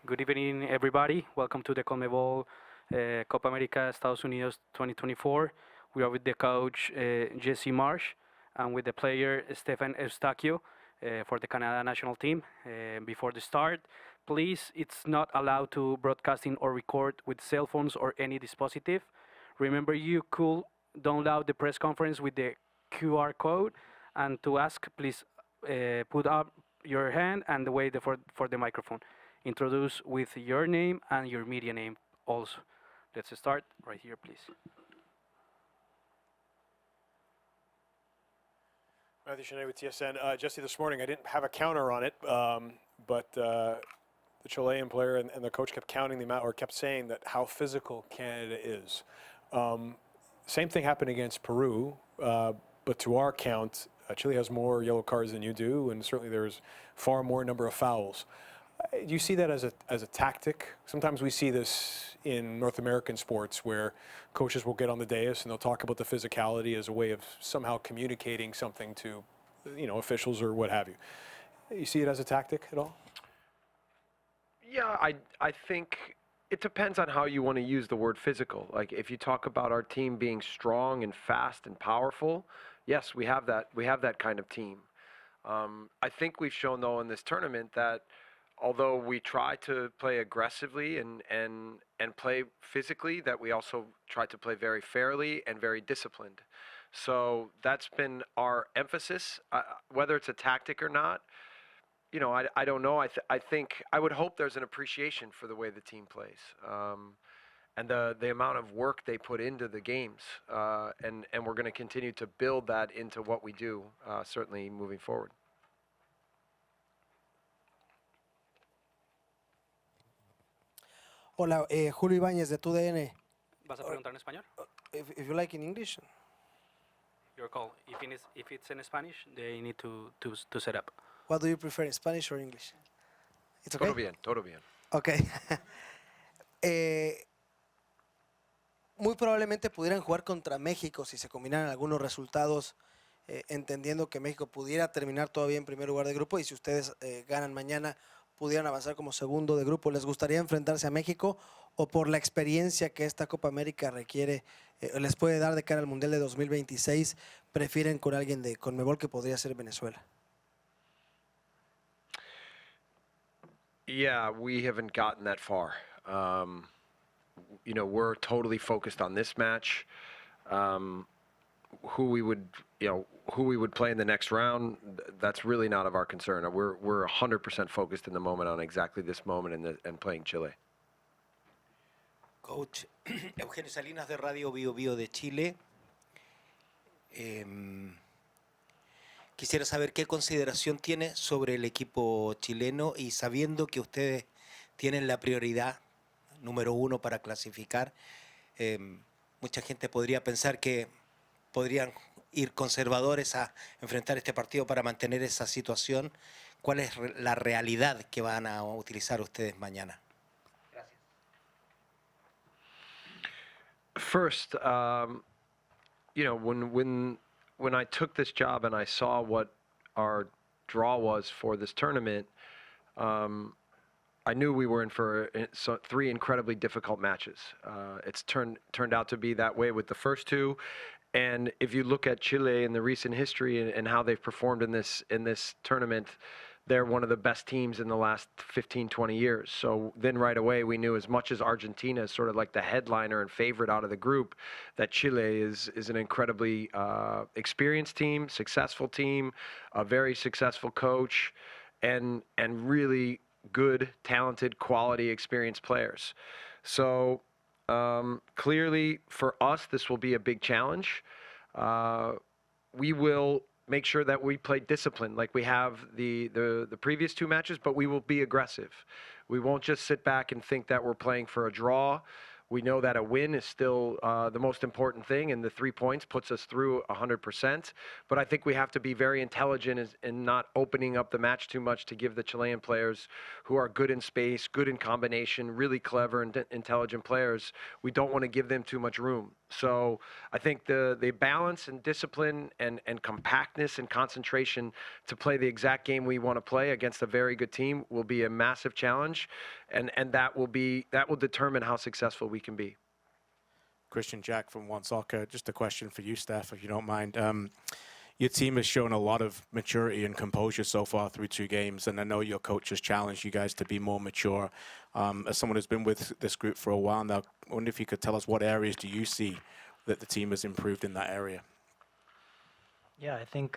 Good evening, everybody. Welcome to the CONMEBOL Copa America Estados Unidos 2024. We are with the coach Jesse Marsch and with the player Stefan Eustaquio for the Canada national team. Before the start, please, it's not allowed to broadcasting or record with cell phones or any dispositive. Remember, you could download the press conference with the QR code, and to ask, please put up your hand and wait for the microphone. Introduce with your name and your media name also. Let's start right here, please. Matthew Chenet with TSN. Jesse, this morning I didn't have a counter on it, but the Chilean player and the coach kept counting the amount, or kept saying that how physical Canada is. Same thing happened against Peru, but to our count, Chile has more yellow cards than you do, and certainly there's far more number of fouls. Do you see that as a tactic? Sometimes we see this in North American sports where coaches will get on the dais and they'll talk about the physicality as a way of somehow communicating something to, officials or what have you. You see it as a tactic at all? Yeah, I think it depends on how you want to use the word physical. Like if you talk about our team being strong and fast and powerful, yes, we have that. We have that kind of team. I think we've shown though in this tournament that although we try to play aggressively and play physically, that we also try to play very fairly and very disciplined. So that's been our emphasis. Whether it's a tactic or not, I don't know. I think I would hope there's an appreciation for the way the team plays and the amount of work they put into the games. And we're going to continue to build that into what we do, certainly moving forward. Hola, Julio Ibáñez de TUDN. ¿Vas a preguntar en español? If you like in English. Your call. If it's in Spanish, they need to set up. What do you prefer, Spanish or English? It's okay? Todo bien. Okay. Muy probablemente pudieran jugar contra México si se combinaran algunos resultados, entendiendo que México pudiera terminar todavía en primer lugar de grupo y si ustedes ganan mañana pudieran avanzar como segundo de grupo. ¿Les gustaría enfrentarse a México o por la experiencia que esta Copa América requiere, les puede dar de cara al Mundial de 2026, prefieren con alguien de CONMEBOL que podría ser Venezuela? Yeah, we haven't gotten that far. We're totally focused on this match. Who we would play in the next round, that's really not of our concern. We're 100% focused in the moment on exactly this moment and playing Chile. Coach, Eugenio Salinas de Radio Bio Bio de Chile. Quisiera saber qué consideración tiene sobre el equipo chileno y sabiendo que ustedes tienen la prioridad número 1 para clasificar, mucha gente podría pensar que podrían ir conservadores a enfrentar este partido para mantener esa situación. ¿Cuál es la realidad que van a utilizar ustedes mañana? Gracias. First, when I took this job and I saw what our draw was for this tournament, I knew we were in for 3 incredibly difficult matches. It's turned out to be that way with the first 2. And if you look at Chile in the recent history and how they've performed in this tournament, they're one of the best teams in the last 15, 20 years. So then right away we knew, as much as Argentina is sort of like the headliner and favorite out of the group, that Chile is an incredibly experienced team, successful team, a very successful coach, and really good, talented, quality, experienced players. So clearly, for us, this will be a big challenge. We will make sure that we play discipline like we have the previous 2 matches, but we will be aggressive. We won't just sit back and think that we're playing for a draw. We know that a win is still the most important thing, and the 3 points puts us through 100%. But I think we have to be very intelligent in not opening up the match too much to give the Chilean players who are good in space, good in combination, really clever and intelligent players, we don't want to give them too much room. So I think the balance and discipline and compactness and concentration to play the exact game we want to play against a very good team will be a massive challenge, and that will determine how successful we can be. Christian Jack from One Soccer. Just a question for you, Steph, if you don't mind. Your team has shown a lot of maturity and composure so far through 2 games, and I know your coach has challenged you guys to be more mature. As someone who's been with this group for a while now, I wonder if you could tell us what areas do you see that the team has improved in that area? Yeah, I think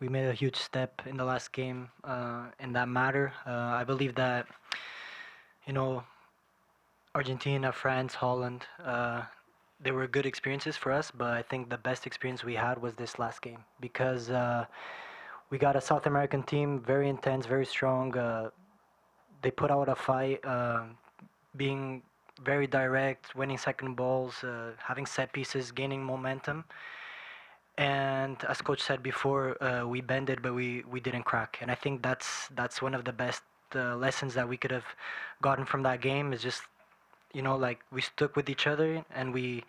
we made a huge step in the last game in that matter. I believe that, Argentina, France, Holland, they were good experiences for us, but I think the best experience we had was this last game because we got a South American team, very intense, very strong. They put out a fight, being very direct, winning second balls, having set pieces, gaining momentum. And as coach said before, we bended, but we didn't crack. And I think that's one of the best lessons that we could have gotten from that game is just, we stuck with each other and we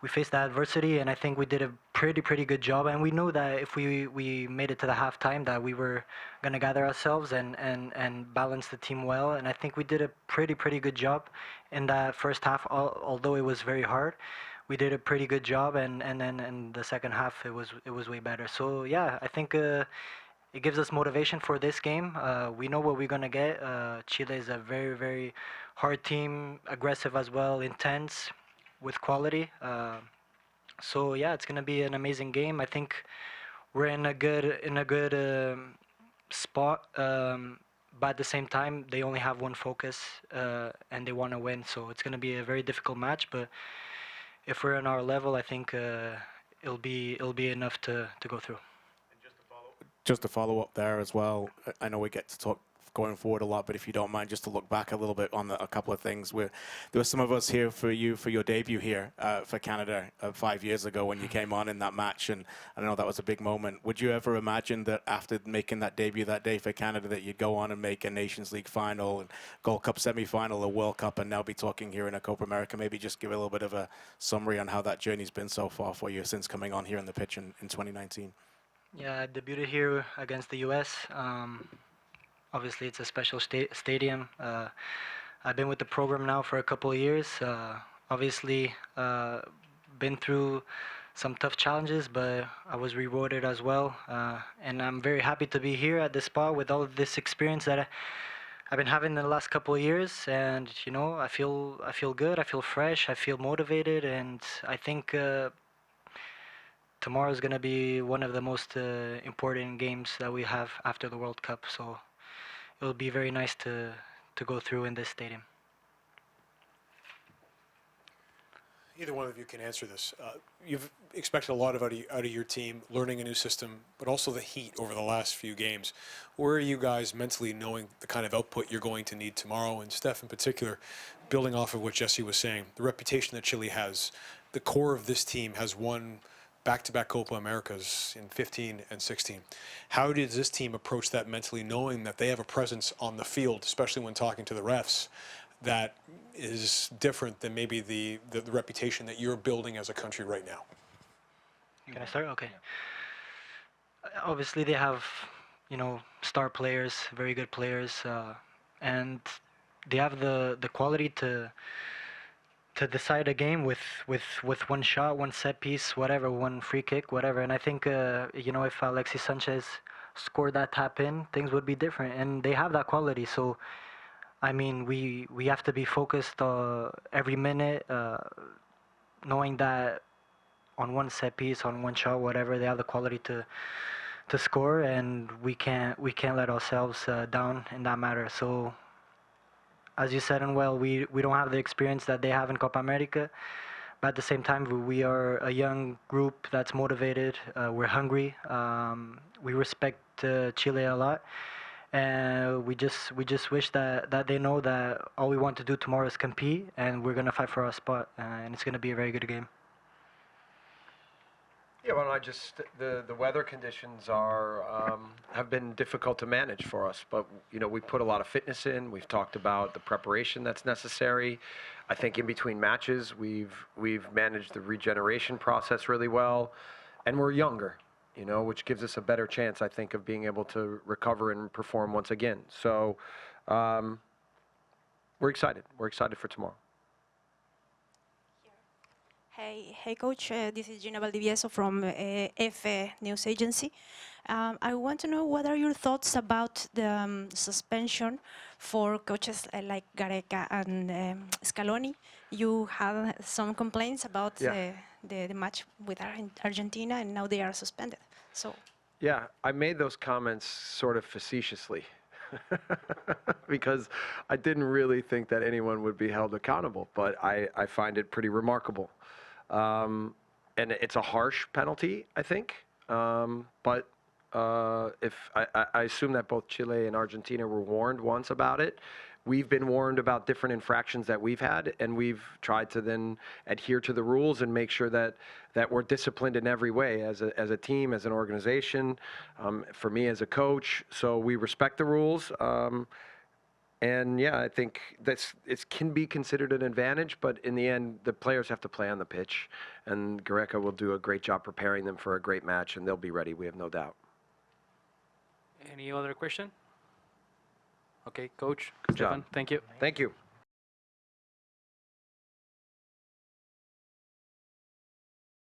faced the adversity, and I think we did a pretty good job. And we knew that if we made it to the halftime that we were going to gather ourselves and balance the team well. And I think we did a pretty good job in that first half, although it was very hard. We did a pretty good job, and then in the second half it was way better. So yeah, I think it gives us motivation for this game. We know what we're gonna get. Chile is a very hard team, aggressive as well, intense, with quality. So yeah, it's gonna be an amazing game. I think we're in a good spot. But at the same time, they only have one focus, and they want to win. So it's gonna be a very difficult match, but if we're on our level, I think it'll be enough to go through. Just to follow up there as well, I know we get to talk going forward a lot, but if you don't mind, just to look back a little bit on a couple of things. There were some of us here for your debut here for Canada 5 years ago when you came on in that match, and I know that was a big moment. Would you ever imagine that after making that debut that day for Canada that you'd go on and make a Nations League final, and Gold Cup semi-final, a World Cup, and now be talking here in a Copa America? Maybe just give a little bit of a summary on how that journey's been so far for you since coming on here on the pitch in 2019. Yeah, I debuted here against the U.S. Obviously, it's a special stadium. I've been with the program now for a couple of years. Obviously, been through some tough challenges, but I was rewarded as well. And I'm very happy to be here at this spot with all of this experience that I've been having in the last couple of years. And I feel good. I feel fresh. I feel motivated, and I think tomorrow is going to be one of the most important games that we have after the World Cup. So it'll be very nice to go through in this stadium. Either one of you can answer this. You've expected a lot out of your team, learning a new system, but also the heat over the last few games. Where are you guys mentally knowing the kind of output you're going to need tomorrow? And Steph in particular, building off of what Jesse was saying, the reputation that Chile has, the core of this team has won back-to-back Copa Americas in 15 and 16. How does this team approach that mentally, knowing that they have a presence on the field, especially when talking to the refs, that is different than maybe the reputation that you're building as a country right now? Can I start? Okay. Obviously, they have, star players, very good players, and they have the quality to decide a game with one shot, one set piece, whatever, one free kick, whatever. And I think, if Alexis Sanchez scored that tap in, things would be different. And they have that quality. So, I mean, we have to be focused every minute, knowing that on one set piece, on one shot, whatever, they have the quality to score, and we can't let ourselves down in that matter. So, as you said, and well, we don't have the experience that they have in Copa America, but at the same time, we are a young group that's motivated. We're hungry. We respect Chile a lot, and we just wish that they know that all we want to do tomorrow is compete, and we're gonna fight for our spot, and it's gonna be a very good game. Yeah, well, the weather conditions have been difficult to manage for us, but we put a lot of fitness in. We've talked about the preparation that's necessary. I think in between matches we've managed the regeneration process really well, and we're younger, which gives us a better chance, I think, of being able to recover and perform once again. So we're excited. We're excited for tomorrow. Hey, Coach. This is Gina Valdivieso from EFE News Agency. I want to know what are your thoughts about the suspension for coaches like Gareca and Scaloni. You had some complaints about the match with Argentina, and now they are suspended. So. Yeah, I made those comments sort of facetiously because I didn't really think that anyone would be held accountable, but I find it pretty remarkable. And it's a harsh penalty, I think. But if I assume that both Chile and Argentina were warned once about it. We've been warned about different infractions that we've had, and we've tried to then adhere to the rules and make sure that we're disciplined in every way as a team, as an organization, for me as a coach. So we respect the rules. And yeah, I think it can be considered an advantage, but in the end, the players have to play on the pitch, and Gareca will do a great job preparing them for a great match, and they'll be ready. We have no doubt. Any other question? Okay, Coach, Good Stefan, job. thank you. Thank you.